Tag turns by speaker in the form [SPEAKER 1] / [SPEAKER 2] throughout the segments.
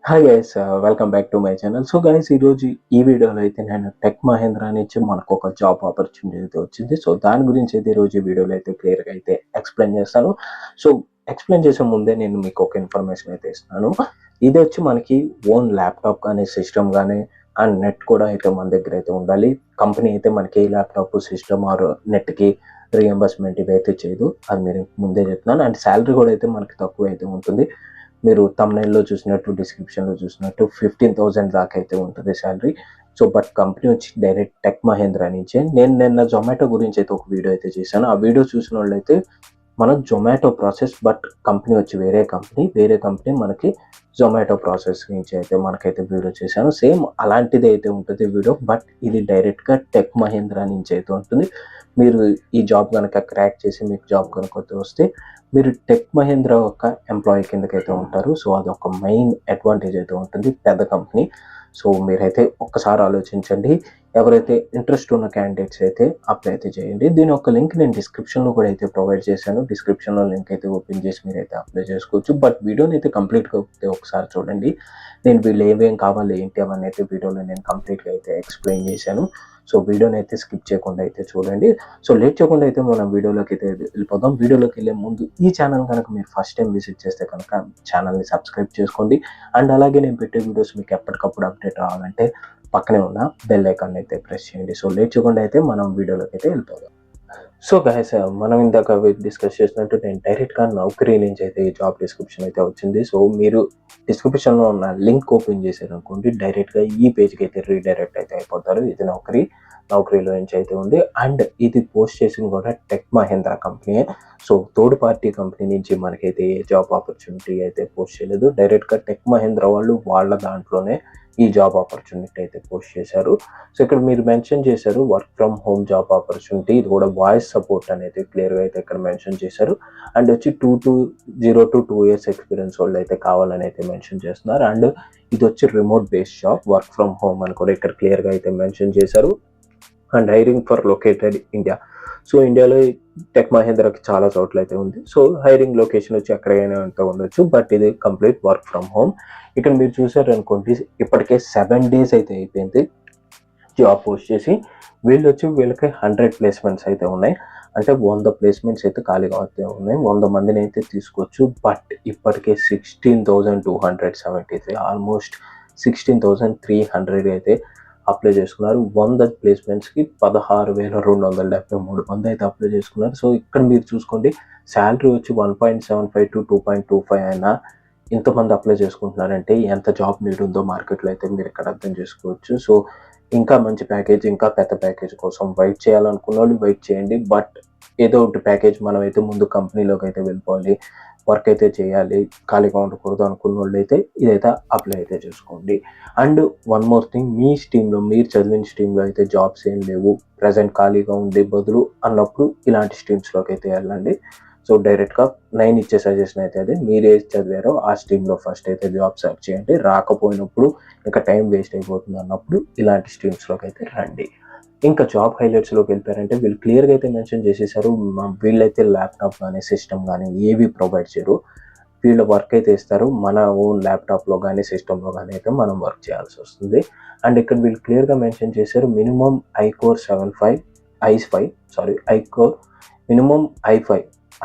[SPEAKER 1] Hi guys, welcome back to my channel. So guys, ఈరోజు ఈ వీడియోలో అయితే నేను టెక్ మహేంద్ర నుంచి మనకు ఒక జాబ్ ఆపర్చునిటీ అయితే వచ్చింది. సో దాని గురించి అయితే ఈరోజు ఈ వీడియోలో అయితే క్లియర్గా అయితే ఎక్స్ప్లెయిన్ చేస్తాను. సో ఎక్స్ప్లెయిన్ చేసే ముందే నేను మీకు ఒక ఇన్ఫర్మేషన్ అయితే ఇస్తున్నాను. ఇది వచ్చి మనకి ఓన్ ల్యాప్టాప్ కానీ సిస్టమ్ కానీ అండ్ నెట్ కూడా అయితే మన దగ్గర అయితే ఉండాలి. కంపెనీ అయితే మనకి ల్యాప్టాప్ సిస్టమ్ ఆర్ నెట్కి రీఎంబర్స్మెంట్ ఇవి అయితే చేయదు. అది మీరు ముందే చెప్తున్నాను. అండ్ శాలరీ కూడా అయితే మనకి తక్కువ అయితే ఉంటుంది. మీరు తమ్నైల్లో చూసినట్టు డిస్క్రిప్షన్లో చూసినట్టు 15,000 దాకా అయితే ఉంటుంది శాలరీ. సో బట్ కంపెనీ వచ్చి డైరెక్ట్ టెక్ మహేంద్ర నుంచే. నేను నిన్న జొమాటో గురించి అయితే ఒక వీడియో అయితే చేశాను. ఆ వీడియో చూసిన వాళ్ళైతే మనం జొమాటో ప్రాసెస్, బట్ కంపెనీ వచ్చి వేరే కంపెనీ మనకి జొమాటో ప్రాసెస్ నుంచి అయితే మనకైతే వీడియో చేశాను. సేమ్ అలాంటిది అయితే ఉంటుంది వీడియో, బట్ ఇది డైరెక్ట్గా టెక్ మహేంద్ర నుంచి అయితే ఉంటుంది. మీరు ఈ జాబ్ కనుక క్రాక్ చేసి మీకు జాబ్ కనుక వస్తే మీరు టెక్ మహేంద్ర ఒక ఎంప్లాయీ కిందకైతే ఉంటారు. సో అది ఒక మెయిన్ అడ్వాంటేజ్ అయితే ఉంటుంది, పెద్ద కంపెనీ. సో మీరైతే ఒక్కసారి ఆలోచించండి. ఎవరైతే ఇంట్రెస్ట్ ఉన్న క్యాండిడేట్స్ అయితే అప్లై అయితే చేయండి. దీని యొక్క లింక్ నేను డిస్క్రిప్షన్లో కూడా అయితే ప్రొవైడ్ చేశాను. డిస్క్రిప్షన్లో లింక్ అయితే ఓపెన్ చేసి మీరైతే అప్లై చేసుకోవచ్చు. బట్ వీడియోని అయితే కంప్లీట్గా ఒకసారి చూడండి. నేను వీళ్ళు ఏమేం కావాలి ఏంటి అవన్నీ అయితే వీడియోలో నేను కంప్లీట్గా అయితే ఎక్స్ప్లెయిన్ చేశాను. సో వీడియోని అయితే స్కిప్ చేయకుండా అయితే చూడండి. సో లేట్ చేయకుండా అయితే మనం వీడియోలోకి అయితే వెళ్ళిపోదాం. వీడియోలోకి వెళ్ళే ముందు ఈ ఛానల్ కనుక మీరు ఫస్ట్ టైం విజిట్ చేస్తే కనుక ఛానల్ని సబ్స్క్రైబ్ చేసుకోండి. అండ్ అలాగే నేను పెట్టే వీడియోస్ మీకు ఎప్పటికప్పుడు అప్డేట్ రావాలంటే పక్కనే ఉన్న బెల్ ఐకాన్ అయితే ప్రెస్ చేయండి. సో లేట్ చేయకుండా అయితే మనం వీడియోలోకి అయితే వెళ్ళిపోదాం. సో గైస్, మనం ఇందాక డిస్కస్ చేసినట్టు నేను డైరెక్ట్గా నౌకరీ నుంచి అయితే ఈ జాబ్ డిస్క్రిప్షన్ అయితే వచ్చింది. సో మీరు డిస్క్రిప్షన్లో ఉన్న లింక్ ఓపెన్ చేశారనుకోండి, డైరెక్ట్గా ఈ పేజ్కి అయితే రీడైరెక్ట్ అయితే అయిపోతారు. ఇది నౌకరీలో నుంచి అయితే ఉంది. అండ్ ఇది పోస్ట్ చేసింది కూడా Tech Mahindra company. So third party company నుంచి మనకైతే ఏ జాబ్ ఆపర్చునిటీ అయితే పోస్ట్ చేయలేదు. డైరెక్ట్గా టెక్ మహేంద్ర వాళ్ళు వాళ్ళ దాంట్లోనే ఈ జాబ్ ఆపర్చునిటీ అయితే పోస్ట్ చేశారు. సో ఇక్కడ మీరు మెన్షన్ చేశారు work from home job opportunity. ఇది కూడా వాయిస్ సపోర్ట్ అనేది క్లియర్గా అయితే ఇక్కడ మెన్షన్ చేశారు. అండ్ వచ్చి 0 to 2 years ఎక్స్పీరియన్స్ వాళ్ళు అయితే కావాలని అయితే మెన్షన్ చేస్తున్నారు. అండ్ ఇది వచ్చి remote based job, work from home అని కూడా ఇక్కడ క్లియర్గా అయితే మెన్షన్ చేశారు. And hiring for located India. So ఇండియాలో టెక్ మహేంద్రకి చాలా చోట్ల అయితే ఉంది. సో హైరింగ్ లొకేషన్ వచ్చి ఎక్కడైనా అంతా ఉండొచ్చు, బట్ ఇది కంప్లీట్ వర్క్ ఫ్రమ్ హోమ్. ఇక్కడ మీరు చూసారు అనుకోండి, ఇప్పటికే 7 days అయితే అయిపోయింది జాబ్ పోస్ట్ చేసి. వీళ్ళకి 100 ప్లేస్మెంట్స్ అయితే ఉన్నాయి. అంటే 100 ప్లేస్మెంట్స్ అయితే ఖాళీగా అయితే ఉన్నాయి. 100 మందిని అయితే తీసుకోవచ్చు. బట్ ఇప్పటికే 16,273, ఆల్మోస్ట్ 16,300 అయితే అప్లై చేసుకున్నారు. 100 ప్లేస్మెంట్స్కి 16,273 మంది అయితే అప్లై చేసుకున్నారు. సో ఇక్కడ మీరు చూసుకోండి, శాలరీ వచ్చి 1.75 to 2.25 అయినా ఇంతమంది అప్లై చేసుకుంటున్నారంటే ఎంత జాబ్ నీడ్ ఉందో మార్కెట్లో అయితే మీరు ఇక్కడ అర్థం చేసుకోవచ్చు. సో ఇంకా మంచి ప్యాకేజ్, ఇంకా పెద్ద ప్యాకేజ్ కోసం వెయిట్ చేయాలనుకున్న వాళ్ళు వెయిట్ చేయండి. బట్ ఏదో ఒకటి ప్యాకేజ్ మనం అయితే ముందు కంపెనీలోకి అయితే వెళ్ళిపోవాలి, వర్క్ అయితే చేయాలి, ఖాళీగా ఉండకూడదు అనుకున్న వాళ్ళు అయితే ఇదైతే అప్లై అయితే చేసుకోండి. అండ్ వన్ మోర్ థింగ్, మీ స్ట్రీమ్లో మీరు చదివిన స్ట్రీమ్లో అయితే జాబ్స్ ఏం లేవు, ప్రజెంట్ ఖాళీగా ఉండే బదులు అన్నప్పుడు ఇలాంటి స్ట్రీమ్స్లోకి అయితే వెళ్ళండి. సో డైరెక్ట్గా నేను ఇచ్చే సజెషన్ అయితే అది, మీరు ఏది చదివారో ఆ స్ట్రీమ్లో ఫస్ట్ అయితే జాబ్ సెర్చ్ చేయండి. రాకపోయినప్పుడు ఇంకా టైం వేస్ట్ అయిపోతుంది అన్నప్పుడు ఇలాంటి స్ట్రీమ్స్లోకి అయితే రండి. ఇంకా జాబ్ హైలైట్స్లోకి వెళ్ళిపోయారంటే వీళ్ళు క్లియర్గా అయితే మెన్షన్ చేసేసారు, వీళ్ళైతే ల్యాప్టాప్ కానీ సిస్టమ్ కానీ ఏవి ప్రొవైడ్ చేయరు. వీళ్ళ వర్క్ అయితే ఇస్తారు, మన ఓన్ ల్యాప్టాప్లో కానీ సిస్టంలో కానీ అయితే మనం వర్క్ చేయాల్సి వస్తుంది. అండ్ ఇక్కడ వీళ్ళు క్లియర్గా మెన్షన్ చేశారు, మినిమం ఐకోర్ 7 మినిమం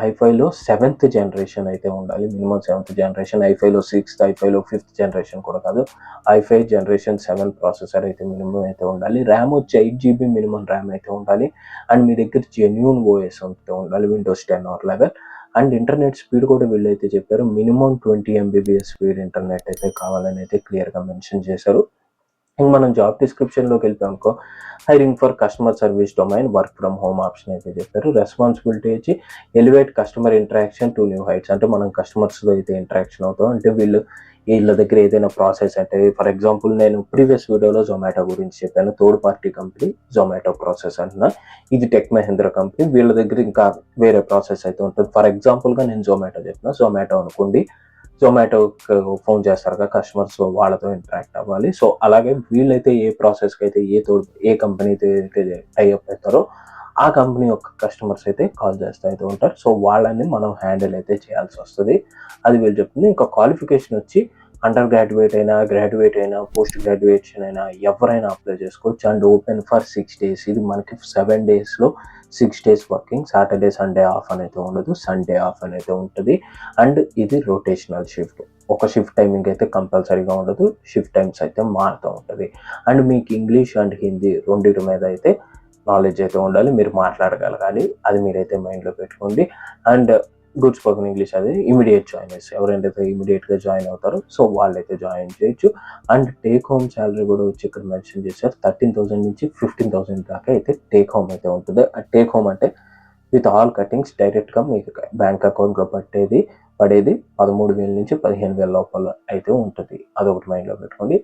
[SPEAKER 1] i5లో 7th జనరేషన్ అయితే ఉండాలి. మినిమం 7th జనరేషన్, i5లో 6th, i5లో 5th జనరేషన్ కూడా కాదు, i5 జనరేషన్ 7 ప్రాసెసర్ అయితే మినిమం అయితే ఉండాలి. ర్యామ్ వచ్చి 8 GB మినిమం ర్యామ్ అయితే ఉండాలి. అండ్ మీ దగ్గర జెన్యూన్ ఓఎస్ అయితే ఉండాలి, Windows 10 or 11. And internet speed కూడా వీళ్ళైతే చెప్పారు, మినిమం 20 Mbps స్పీడ్ ఇంటర్నెట్ అయితే కావాలని అయితే క్లియర్గా మెన్షన్ చేశారు. ఇంక మనం జాబ్ డిస్క్రిప్షన్లోకి వెళ్ళిపోయామనుకో, hiring for customer service domain, work from home option అయితే చెప్పారు. రెస్పాన్సిబిలిటీ వచ్చి elevate customer interaction to new heights. అంటే మనం కస్టమర్స్లో అయితే ఇంటరాక్షన్ అవుతాం. అంటే వీళ్ళ దగ్గర ఏదైనా ప్రాసెస్, అంటే ఫర్ ఎగ్జాంపుల్ నేను ప్రీవియస్ వీడియోలో జొమాటో గురించి చెప్పాను, third party company Zomato process అంటున్నా. ఇది టెక్ మహేంద్ర కంపెనీ, వీళ్ళ దగ్గర ఇంకా వేరే ప్రాసెస్ అయితే ఉంటుంది. ఫర్ ఎగ్జాంపుల్గా నేను జొమాటో చెప్పిన, జొమాటో అనుకోండి, జొమాటో ఫోన్ చేస్తారు కదా కస్టమర్స్, వాళ్ళతో ఇంటరాక్ట్ అవ్వాలి. సో అలాగే వీళ్ళైతే ఏ ప్రాసెస్కి అయితే ఏ కంపెనీతో అయితే టైఅప్ అవుతారో ఆ కంపెనీ యొక్క కస్టమర్స్ అయితే కాల్ చేస్తూ అయితే ఉంటారు. సో వాళ్ళని మనం హ్యాండిల్ అయితే చేయాల్సి వస్తుంది, అది వీళ్ళు చెప్తుంది. ఇంకా క్వాలిఫికేషన్ వచ్చి అండర్ గ్రాడ్యుయేట్ అయినా, గ్రాడ్యుయేట్ అయినా, పోస్ట్ గ్రాడ్యుయేషన్ అయినా ఎవరైనా అప్లై చేసుకోవచ్చు. And open for 6 days. ఇది మనకి 7 daysలో 6 days working. Saturday Sunday off అనేది ఉండదు, సండే ఆఫ్ అనేది ఉంటుంది. అండ్ ఇది రొటేషనల్ షిఫ్ట్. ఒక షిఫ్ట్ టైమింగ్ అయితే కంపల్సరీగా ఉండదు, షిఫ్ట్ టైమ్స్ అయితే మారుతూ ఉంటుంది. అండ్ మీకు ఇంగ్లీష్ అండ్ హిందీ రెండింటి మీద అయితే నాలెడ్జ్ అయితే ఉండాలి, మీరు మాట్లాడగలగాలి, అది మీరైతే మైండ్లో పెట్టుకోండి. అండ్ గుడ్ స్పోకెన్ ఇంగ్లీష్ అది ఇమీడియట్ జాయినర్స్ ఎవరైతే ఇమీడియట్గా జాయిన్ అవుతారో సో వాళ్ళైతే జాయిన్ చేయొచ్చు. అండ్ టేక్ హోమ్ శాలరీ కూడా వచ్చి ఇక్కడ మెన్షన్ చేశారు, 13,000 నుంచి 15,000 దాకా అయితే టేక్ హోమ్ అయితే ఉంటుంది. టేక్ హోమ్ అంటే విత్ ఆల్ కటింగ్స్ డైరెక్ట్గా మీకు బ్యాంక్ అకౌంట్లో పడేది 13,000 నుంచి 15,000 లోపల అయితే ఉంటుంది. అదొకటి మైండ్లో పెట్టుకోండి.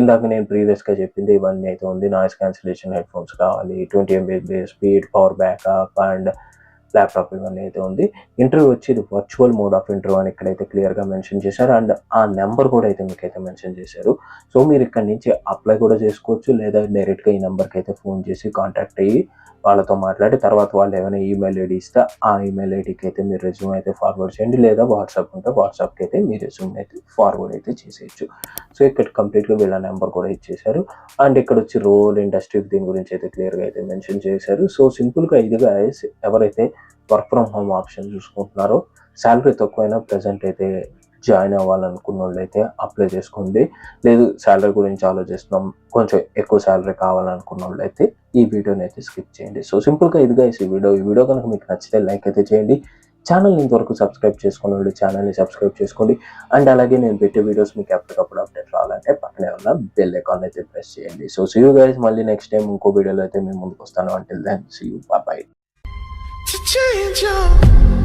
[SPEAKER 1] ఇందాక నేను ప్రీవియస్గా చెప్పింది ఇవన్నీ అయితే ఉంది. నాయిస్ క్యాన్సిలేషన్ హెడ్ ఫోన్స్ కావాలి, 20 Mbps speed, power backup and laptop ఇవన్నీ అయితే ఉంది. ఇంటర్వ్యూ వచ్చి ఇది వర్చువల్ మోడ్ ఆఫ్ ఇంటర్వ్యూ అని ఇక్కడైతే క్లియర్గా మెన్షన్ చేశారు. అండ్ ఆ నెంబర్ కూడా అయితే మీకైతే మెన్షన్ చేశారు. సో మీరు ఇక్కడ నుంచి అప్లై కూడా చేసుకోవచ్చు, లేదా డైరెక్ట్గా ఈ నెంబర్కి అయితే ఫోన్ చేసి కాంటాక్ట్ అయ్యి వాళ్ళతో మాట్లాడి తర్వాత వాళ్ళు ఏమైనా ఈమెయిల్ ఐడి ఇస్తే ఆ ఈమెయిల్ ఐడికి అయితే మీరు రెజ్యూమ్ అయితే ఫార్వర్డ్ చేయండి, లేదా వాట్సాప్ ఉంటే వాట్సాప్కి అయితే మీ రెజ్యూమ్ అయితే ఫార్వర్డ్ అయితే చేసేయచ్చు. సో ఇక్కడ కంప్లీట్గా వీళ్ళ నెంబర్ కూడా ఇచ్చేసారు. అండ్ ఇక్కడ వచ్చి రోల్, ఇండస్ట్రీ దీని గురించి అయితే క్లియర్గా అయితే మెన్షన్ చేశారు. సో సింపుల్గా ఇదిగా ఎవరైతే వర్క్ ఫ్రమ్ హోమ్ ఆప్షన్ చూసుకుంటున్నారో, శాలరీ తక్కువైనా ప్రజెంట్ అయితే జాయిన్ అవ్వాలనుకున్న వాళ్ళు అయితే అప్లై చేసుకోండి. లేదు శాలరీ గురించి ఆలోచిస్తున్నాం, కొంచెం ఎక్కువ శాలరీ కావాలనుకున్న వాళ్ళు అయితే ఈ వీడియోని అయితే స్కిప్ చేయండి. సో సింపుల్గా ఇదిగా ఈ వీడియో కనుక మీకు నచ్చితే లైక్ అయితే చేయండి. ఛానల్ని ఇంతవరకు సబ్స్క్రైబ్ చేసుకున్న వాళ్ళు ఛానల్ని సబ్స్క్రైబ్ చేసుకోండి. అండ్ అలాగే నేను పెట్టే వీడియోస్ మీకు ఎప్పటికప్పుడు అప్డేట్ రావాలంటే పక్కనే ఉన్న బెల్ ఐకాన్ అయితే ప్రెస్ చేయండి. సో సీ యూ గైస్, మళ్ళీ నెక్స్ట్ టైం ఇంకో వీడియోలో అయితే మేము ముందుకు వస్తాను. Until then see you, bye. To change your